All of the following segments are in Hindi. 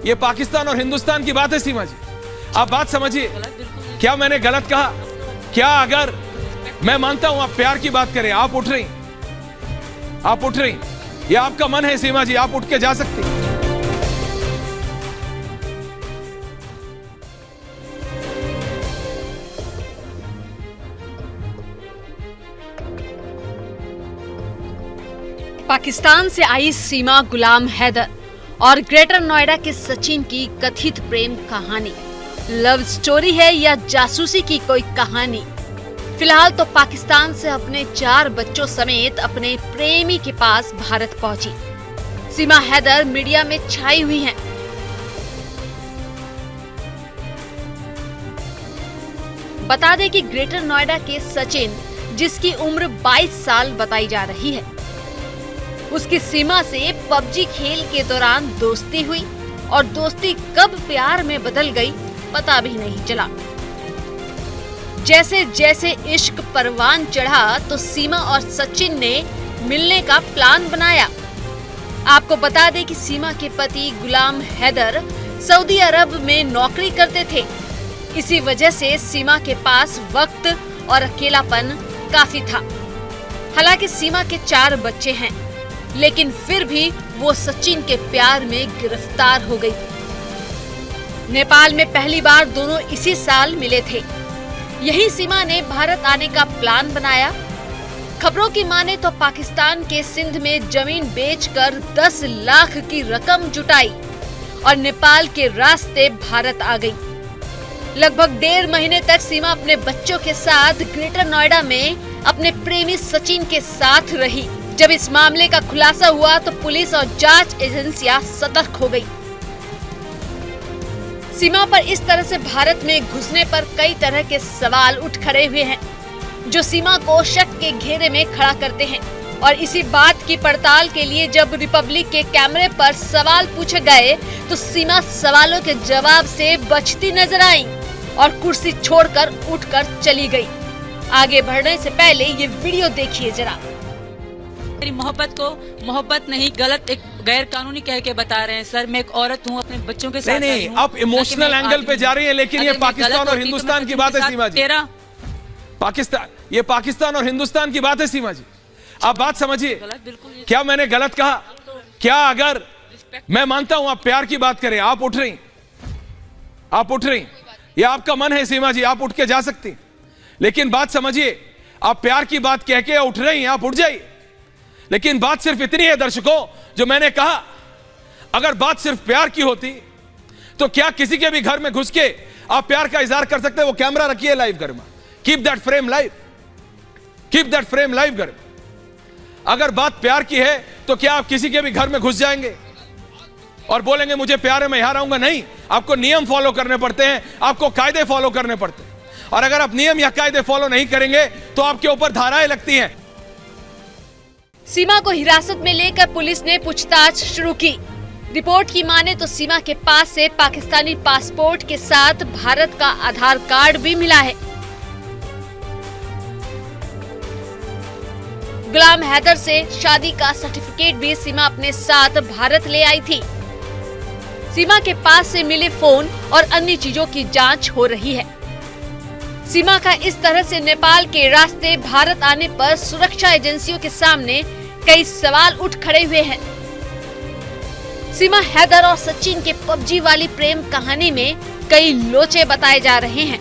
ये पाकिस्तान और हिंदुस्तान की बात है सीमा जी, आप बात समझिए। क्या मैंने गलत कहा? क्या अगर मैं मानता हूं आप प्यार की बात करें, आप उठ रही, ये आपका मन है सीमा जी, आप उठ के जा सकती। पाकिस्तान से आई सीमा गुलाम हैदर और ग्रेटर नोएडा के सचिन की कथित प्रेम कहानी लव स्टोरी है या जासूसी की कोई कहानी? फिलहाल तो पाकिस्तान से अपने 4 बच्चों समेत अपने प्रेमी के पास भारत पहुंची सीमा हैदर मीडिया में छाई हुई हैं। बता दें कि ग्रेटर नोएडा के सचिन, जिसकी उम्र 22 साल बताई जा रही है, उसकी सीमा से पबजी खेल के दौरान दोस्ती हुई और दोस्ती कब प्यार में बदल गई पता भी नहीं चला। जैसे जैसे इश्क परवान चढ़ा तो सीमा और सचिन ने मिलने का प्लान बनाया। आपको बता दें कि सीमा के पति गुलाम हैदर सऊदी अरब में नौकरी करते थे। इसी वजह से सीमा के पास वक्त और अकेलापन काफी था। हालांकि सीमा के 4 बच्चे हैं, लेकिन फिर भी वो सचिन के प्यार में गिरफ्तार हो गई। नेपाल में पहली बार दोनों इसी साल मिले थे। यही सीमा ने भारत आने का प्लान बनाया। खबरों की माने तो पाकिस्तान के सिंध में जमीन बेचकर 10 लाख की रकम जुटाई और नेपाल के रास्ते भारत आ गई। लगभग 1.5 महीने तक सीमा अपने बच्चों के साथ ग्रेटर नोएडा में अपने प्रेमी सचिन के साथ रही। जब इस मामले का खुलासा हुआ तो पुलिस और जांच एजेंसियां सतर्क हो गई। सीमा पर इस तरह से भारत में घुसने पर कई तरह के सवाल उठ खड़े हुए हैं, जो सीमा को शक के घेरे में खड़ा करते हैं। और इसी बात की पड़ताल के लिए जब रिपब्लिक के कैमरे पर सवाल पूछे गए तो सीमा सवालों के जवाब से बचती नजर आई और कुर्सी छोड़कर उठकर चली गई। आगे बढ़ने से पहले ये वीडियो देखिए जरा। मेरी मोहब्बत को मोहब्बत नहीं, गलत एक गैर कानूनी कह के बता रहे हैं सर। मैं एक औरत हूँ, अपने बच्चों के साथ नहीं, आप इमोशनल एंगल पे जा रही है, लेकिन ये पाकिस्तान और हिंदुस्तान की बात है सीमा जी। ये पाकिस्तान और हिंदुस्तान की बात है सीमा जी, आप बात समझिए। क्या मैंने गलत कहा? क्या अगर मैं मानता हूं आप प्यार की बात करें, आप उठ रही, ये आपका मन है सीमा जी, आप उठ के जा सकती। लेकिन बात समझिए, आप प्यार की बात कह के उठ रही हैं, आप उठ जाइए। लेकिन बात सिर्फ इतनी है दर्शकों, जो मैंने कहा, अगर बात सिर्फ प्यार की होती तो क्या किसी के भी घर में घुस के आप प्यार का इजहार कर सकते? वो कैमरा रखिए लाइव घर में, कीप दैट फ्रेम लाइव घर में। अगर बात प्यार की है तो क्या आप किसी के भी घर में घुस जाएंगे और बोलेंगे मुझे प्यार है मैं यहां रहूंगा? नहीं, आपको नियम फॉलो करने पड़ते हैं, आपको कायदे फॉलो करने पड़ते हैं। और अगर आप नियम या कायदे फॉलो नहीं करेंगे तो आपके ऊपर धाराएं लगती हैं। सीमा को हिरासत में लेकर पुलिस ने पूछताछ शुरू की। रिपोर्ट की माने तो सीमा के पास से पाकिस्तानी पासपोर्ट के साथ भारत का आधार कार्ड भी मिला है। गुलाम हैदर से शादी का सर्टिफिकेट भी सीमा अपने साथ भारत ले आई थी। सीमा के पास से मिले फोन और अन्य चीजों की जांच हो रही है। सीमा का इस तरह से नेपाल के रास्ते भारत आने पर सुरक्षा एजेंसियों के सामने कई सवाल उठ खड़े हुए हैं। सीमा हैदर और सचिन के पबजी वाली प्रेम कहानी में कई लोचे बताए जा रहे हैं,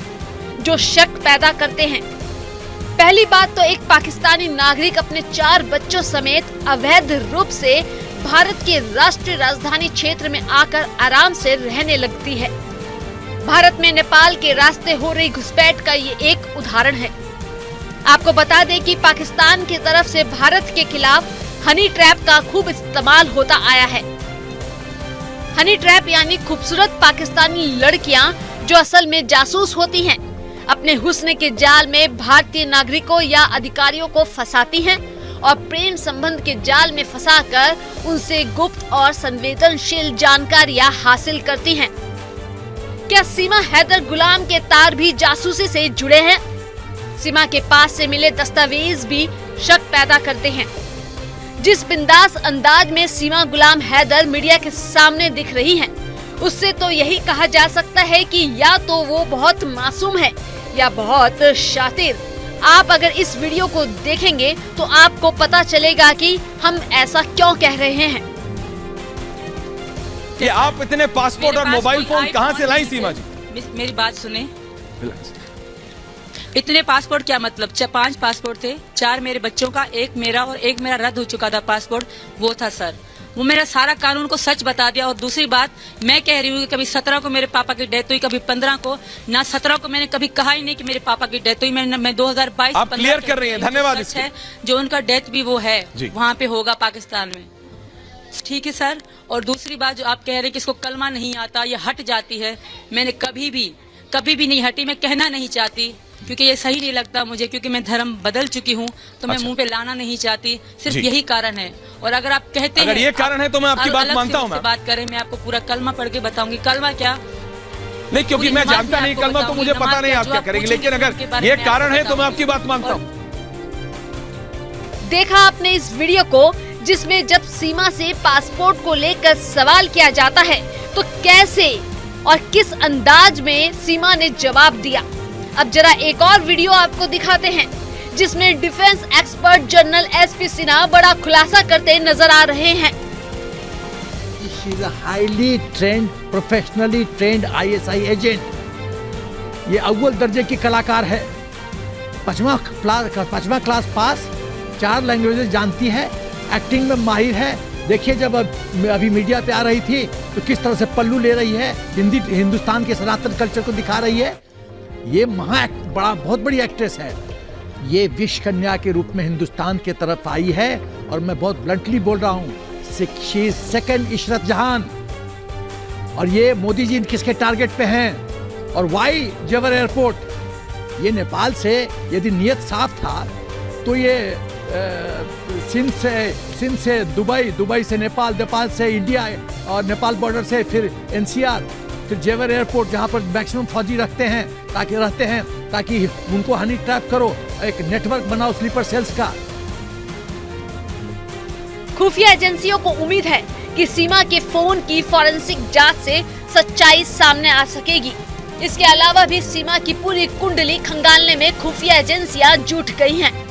जो शक पैदा करते हैं। पहली बात तो एक पाकिस्तानी नागरिक अपने 4 बच्चों समेत अवैध रूप से भारत के राष्ट्रीय राजधानी क्षेत्र में आकर आराम से रहने लगती है। भारत में नेपाल के रास्ते हो रही घुसपैठ का ये एक उदाहरण है। आपको बता दें कि पाकिस्तान की तरफ से भारत के खिलाफ हनी ट्रैप का खूब इस्तेमाल होता आया है। हनी ट्रैप यानी खूबसूरत पाकिस्तानी लड़कियां जो असल में जासूस होती हैं, अपने हुस्न के जाल में भारतीय नागरिकों या अधिकारियों को फंसाती हैं और प्रेम संबंध के जाल में फंसाकर उनसे गुप्त और संवेदनशील जानकारियां हासिल करती हैं। क्या सीमा हैदर गुलाम के तार भी जासूसी से जुड़े हैं? सीमा के पास से मिले दस्तावेज भी शक पैदा करते हैं। जिस बिंदास अंदाज में सीमा गुलाम हैदर मीडिया के सामने दिख रही हैं, उससे तो यही कहा जा सकता है कि या तो वो बहुत मासूम है या बहुत शातिर। आप अगर इस वीडियो को देखेंगे तो आपको पता चलेगा कि हम ऐसा क्यों कह रहे हैं। कि आप इतने पासपोर्ट और मोबाइल फोन कहां से लाई सीमा जी? मेरी बात सुने। इतने पासपोर्ट क्या मतलब? 5 पासपोर्ट थे, 4 मेरे बच्चों का, 1 मेरा और 1 मेरा रद्द हो चुका था पासपोर्ट, वो था सर। वो मेरा सारा कानून को सच बता दिया। और दूसरी बात मैं कह रही हूँ कि कभी 17 को मेरे पापा की डेथ हुई, कभी 15 को, ना 17 को मैंने कभी कहा ही नहीं कि मेरे पापा की डेथ हुई। मैं 2022 आप क्लियर कर रही हैं, धन्यवाद। सच है जो उनका डेथ भी वो है वहाँ पे होगा पाकिस्तान में, ठीक है सर। और दूसरी बात जो आप कह रहे हैं कि इसको कलमा नहीं आता, ये हट जाती है, मैंने कभी भी नहीं हटी। मैं कहना नहीं चाहती क्योंकि ये सही नहीं लगता मुझे, क्योंकि मैं धर्म बदल चुकी हूँ, तो मैं मुंह पे लाना नहीं चाहती। सिर्फ यही कारण है। और अगर आप कहते हैं, अगर ये कारण है तो मैं आपकी बात मानता हूँ। बात करें, मैं आपको पूरा कलमा पढ़ के बताऊंगी। कलमा क्या? नहीं, क्योंकि मैं जानता नहीं कलमा, तो मुझे पता नहीं आप क्या करेंगे, लेकिन अगर ये कारण है तो मैं आपकी बात मानता हूँ। देखा आपने इस वीडियो को, जिसमें जब सीमा से पासपोर्ट को लेकर सवाल किया जाता है तो कैसे और किस अंदाज में सीमा ने जवाब दिया। अब जरा एक और वीडियो आपको दिखाते हैं, जिसमें defence expert general SP Sinha बड़ा खुलासा करते नजर आ रहे हैं। She is a highly trained, professionally trained ISI agent. ये अव्वल दर्जे की कलाकार है, 5वां क्लास पास, 4 लैंग्वेजेस जानती है, एक्टिंग में माहिर है। देखिए जब अभी मीडिया पे आ रही थी तो किस तरह से पल्लू ले रही है, हिंदुस्तान के सनातन कल्चर को दिखा रही है। ये बहुत बड़ी एक्ट्रेस है। ये विश्व कन्या के रूप में हिंदुस्तान के तरफ आई है और मैं बहुत ब्लंटली बोल रहा हूँ, शी इज सेकंड इशरत जहान। और ये मोदी जी किसके टारगेट पे हैं? और वाई जेवर एयरपोर्ट? ये नेपाल से यदि नियत साफ था तो ये सिंध से दुबई से नेपाल से इंडिया और नेपाल बॉर्डर से फिर NCR, फिर जेवर एयरपोर्ट जहां पर मैक्सिमम फौजी रहते हैं ताकि उनको हनी ट्रैप करो, एक नेटवर्क बनाओ स्लीपर सेल्स का। खुफिया एजेंसियों को उम्मीद है कि सीमा के फोन की फॉरेंसिक जांच से सच्चाई सामने आ सकेगी। इसके अलावा भी सीमा की पूरी कुंडली खंगालने में खुफिया एजेंसियां जुट गई हैं।